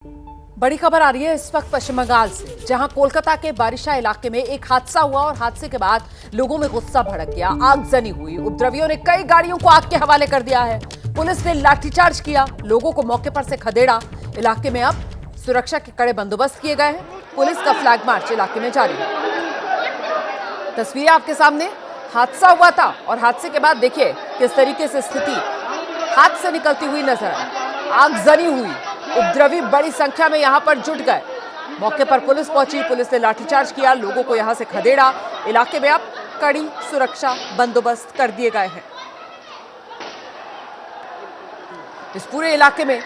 बड़ी खबर आ रही है इस वक्त पश्चिम बंगाल से, जहां कोलकाता के बारिशा इलाके में एक हादसा हुआ और हादसे के बाद लोगों में गुस्सा भड़क गया, आगजनी हुई। उपद्रवियों ने कई गाड़ियों को आग के हवाले कर दिया है। पुलिस ने लाठीचार्ज किया, लोगों को मौके पर से खदेड़ा। इलाके में अब सुरक्षा के कड़े बंदोबस्त किए गए हैं। पुलिस का फ्लैग मार्च इलाके में जारी है। तस्वीरें आपके सामने, हादसा हुआ था और हादसे के बाद देखिए किस तरीके से स्थिति हाथ से निकलती हुई नजर आई। आगजनी हुई, उपद्रवी बड़ी संख्या में यहां पर जुट गए। मौके पर पुलिस पहुंची, पुलिस ने लाठीचार्ज किया, लोगों को यहां से खदेड़ा। इलाके में अब कड़ी सुरक्षा बंदोबस्त कर दिए गए हैं। इस पूरे इलाके में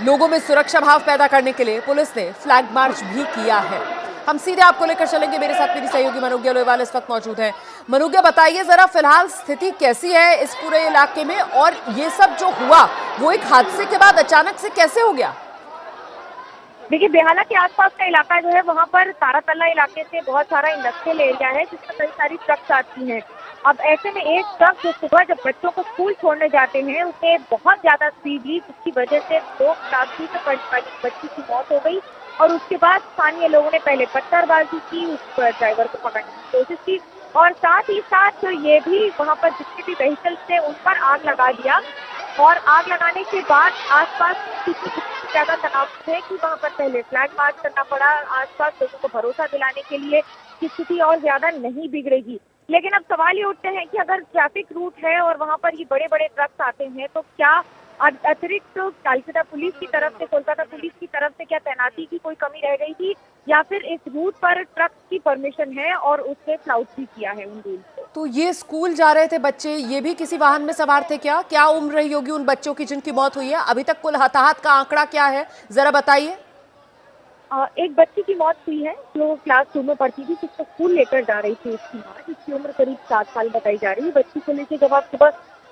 लोगों में सुरक्षा भाव पैदा करने के लिए पुलिस ने फ्लैग मार्च भी किया है। हम सीधे आपको लेकर चलेंगे, मेरे साथ मेरी सहयोगी मनोज्ञा लोहेवाल इस वक्त मौजूद हैं। मनोज्ञा, बताइए जरा फिलहाल स्थिति कैसी है इस पूरे इलाके में, और ये सब जो हुआ वो एक हादसे के बाद अचानक से कैसे हो गया? देखिए, बेहाला के आसपास का इलाका जो है वहाँ पर तारातल्ला इलाके से बहुत सारा इंडस्ट्रियल एरिया है, जिसमें कई सारी ट्रक्स आती हैं। अब ऐसे में एक ट्रक जो सुबह जब बच्चों को स्कूल छोड़ने जाते हैं उसने बहुत ज्यादा स्पीड ली, जिसकी वजह से 2 क्लास से पढ़ने वाली बच्ची की मौत हो गई। और उसके बाद स्थानीय लोगों ने पहले पत्थरबाजी की, उस ड्राइवर को पकड़ने की कोशिश की और साथ ही साथ ये भी वहाँ पर जितने भी व्हीकल्स थे उन पर आग लगा दिया। और आग लगाने के बाद आसपास ज्यादा तनाव है कि वहाँ पर पहले फ्लैग मार्च करना पड़ा आसपास लोगों को भरोसा दिलाने के लिए कि स्थिति और ज्यादा नहीं बिगड़ेगी। लेकिन अब सवाल ये उठते हैं कि अगर ट्रैफिक रूट है और वहाँ पर ये बड़े बड़े ट्रक्स आते हैं तो क्या अतिरिक्त कोलकाता पुलिस की तरफ से क्या तैनाती की कोई कमी रह गई थी, या फिर इस रूट पर ट्रक की परमिशन है और उसने फ्लाउट भी किया है उन रूल्स को? तो ये स्कूल जा रहे थे बच्चे, ये भी किसी वाहन में सवार थे क्या? क्या उम्र रही होगी उन बच्चों की जिनकी मौत हुई है? अभी तक कुल हताहत का आंकड़ा क्या है, जरा बताइए। एक बच्ची की मौत हुई है जो क्लास 2 में पढ़ती थी, जिसको स्कूल लेकर जा रही थी उसकी माँ, जिसकी उम्र करीब 7 साल बताई जा रही है। बच्ची को लेकर जब आप सुबह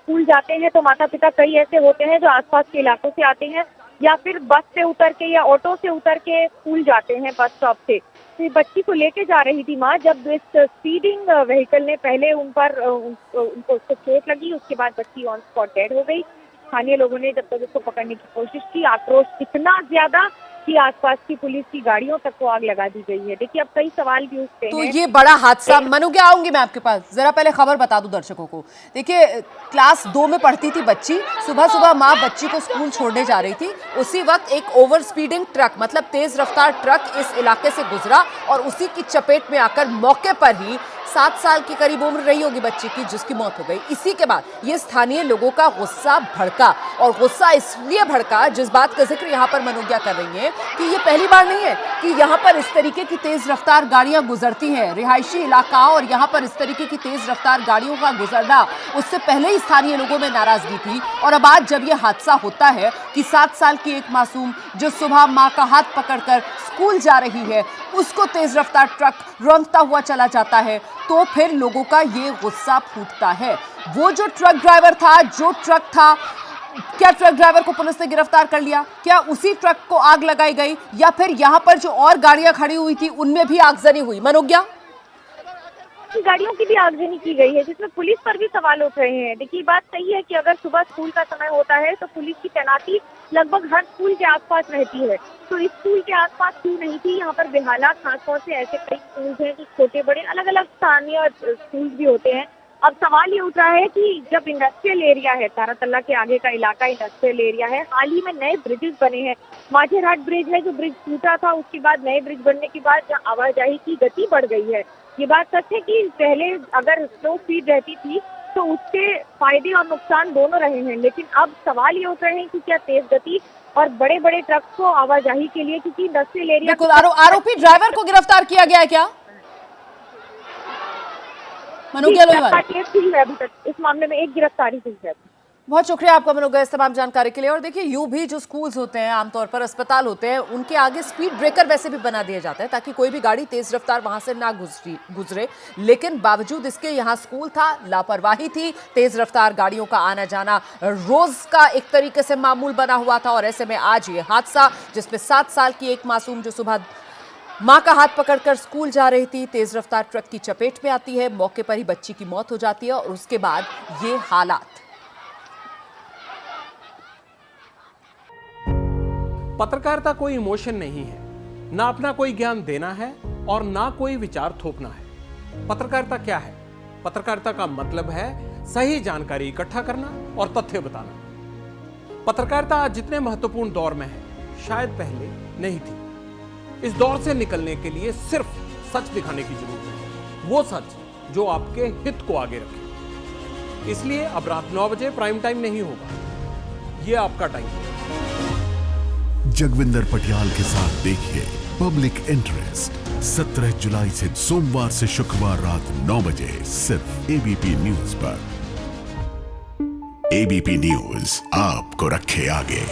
स्कूल जाते हैं तो माता पिता कई ऐसे होते हैं जो आसपास के इलाकों से आते हैं या फिर बस से उतर के या ऑटो से उतर के स्कूल जाते हैं बस स्टॉप से। तो बच्ची को लेके जा रही थी माँ, जब इस स्पीडिंग व्हीकल ने पहले उनको उसको चोट लगी, उसके बाद बच्ची ऑन स्पॉट डेड हो गई। स्थानीय लोगों ने जब तक उसको पकड़ने की कोशिश की, आक्रोश इतना ज्यादा कि आसपास की पुलिस की गाड़ियों तक को आग लगा दी गई है। देखिए, अब कई सवाल भी उठते हैं। तो ये बड़ा हादसा, मनोज्ञा आऊंगी मैं आपके पास, जरा पहले खबर बता दूं दर्शकों को। देखिए, क्लास 2 में पढ़ती थी बच्ची, सुबह सुबह माँ बच्ची को स्कूल छोड़ने जा रही थी। उसी वक्त एक ओवर स्पीडिंग ट्रक, मतलब तेज रफ्तार ट्रक इस इलाके से गुजरा और उसी की चपेट में आकर मौके पर ही 7 साल की करीब उम्र रही होगी बच्ची की, जिसकी मौत हो गई। इसी के बाद ये स्थानीय लोगों का गुस्सा भड़का, और गुस्सा इसलिए भड़का, जिस बात का जिक्र यहाँ पर मनोज्ञा कर रही है कि ये पहली बार नहीं है कि यहाँ पर इस तरीके की तेज रफ्तार गाड़ियां गुजरती हैं। रिहायशी इलाका और यहाँ पर इस तरीके की तेज रफ्तार गाड़ियों का गुजरना, उससे पहले ही स्थानीय लोगों में नाराजगी थी। और अब आज जब ये हादसा होता है कि 7 साल की एक मासूम जो सुबह माँ का हाथ पकड़कर स्कूल जा रही है, उसको तेज रफ्तार ट्रक रौंदता हुआ चला जाता है, तो फिर लोगों का ये गुस्सा फूटता है। वो जो ट्रक ड्राइवर था, जो ट्रक था, क्या ट्रक ड्राइवर को पुलिस ने गिरफ्तार कर लिया? क्या उसी ट्रक को आग लगाई गई, या फिर यहां पर जो और गाड़ियां खड़ी हुई थी उनमें भी आगजनी हुई? मनोज्ञा, गाड़ियों की भी आगजनी की गई है, जिसमें पुलिस पर भी सवाल उठ रहे हैं। देखिए, बात सही है कि अगर सुबह स्कूल का समय होता है तो पुलिस की तैनाती लगभग हर स्कूल के आसपास रहती है, तो इस स्कूल के आसपास क्यों नहीं थी? यहाँ पर बेहाला खासतौर से ऐसे कई स्कूल हैं जो छोटे बड़े अलग अलग स्थानीय स्कूल भी होते हैं। अब सवाल ये उठ रहा है कि जब इंडस्ट्रियल एरिया है, तारातल्ला के आगे का इलाका इंडस्ट्रियल एरिया है, हाल ही में नए ब्रिजेस बने हैं। माझेरहाट ब्रिज है जो ब्रिज टूटा था, उसके बाद नए ब्रिज बनने के बाद जहाँ आवाजाही की गति बढ़ गई है। ये बात सच है कि पहले अगर स्लो स्पीड रहती थी तो उसके फायदे और नुकसान दोनों रहे हैं, लेकिन अब सवाल ये उठ रहे हैं कि क्या तेज गति और बड़े बड़े ट्रक को आवाजाही के लिए, क्योंकि इंडस्ट्रियल एरिया। बिल्कुल, आरोपी ड्राइवर को गिरफ्तार किया गया है क्या? मनोज्ञा लोहेवाल, अभी तक इस मामले में एक गिरफ्तारी हुई है। बहुत शुक्रिया आपका मनोज्ञा इस तमाम जानकारी के लिए। और देखिए, यूं भी जो स्कूल्स होते हैं, आमतौर पर अस्पताल होते हैं, उनके आगे स्पीड ब्रेकर वैसे भी बना दिए जाते हैं ताकि कोई भी गाड़ी तेज रफ्तार वहां से ना गुजरे। लेकिन बावजूद इसके यहाँ स्कूल था, लापरवाही थी, तेज रफ्तार गाड़ियों का आना जाना रोज का एक तरीके से मामूल बना हुआ था। और ऐसे में आज ये हादसा, जिसमें 7 साल की एक मासूम जो सुबह मां का हाथ पकड़कर स्कूल जा रही थी, तेज रफ्तार ट्रक की चपेट में आती है, मौके पर ही बच्ची की मौत हो जाती है, और उसके बाद ये हालात। पत्रकारिता कोई इमोशन नहीं है, ना अपना कोई ज्ञान देना है और ना कोई विचार थोपना है। पत्रकारिता क्या है? पत्रकारिता का मतलब है सही जानकारी इकट्ठा करना और तथ्य बताना। पत्रकारिता आज जितने महत्वपूर्ण दौर में है, शायद पहले नहीं थी। इस दौर से निकलने के लिए सिर्फ सच दिखाने की जरूरत है, वो सच जो आपके हित को आगे रखे। इसलिए अब रात 9 बजे प्राइम टाइम नहीं होगा, ये आपका टाइम है। जगविंदर पटियाल के साथ देखिए पब्लिक इंटरेस्ट 17 जुलाई से सोमवार से शुक्रवार रात 9 बजे सिर्फ एबीपी न्यूज पर। एबीपी न्यूज आपको रखे आगे।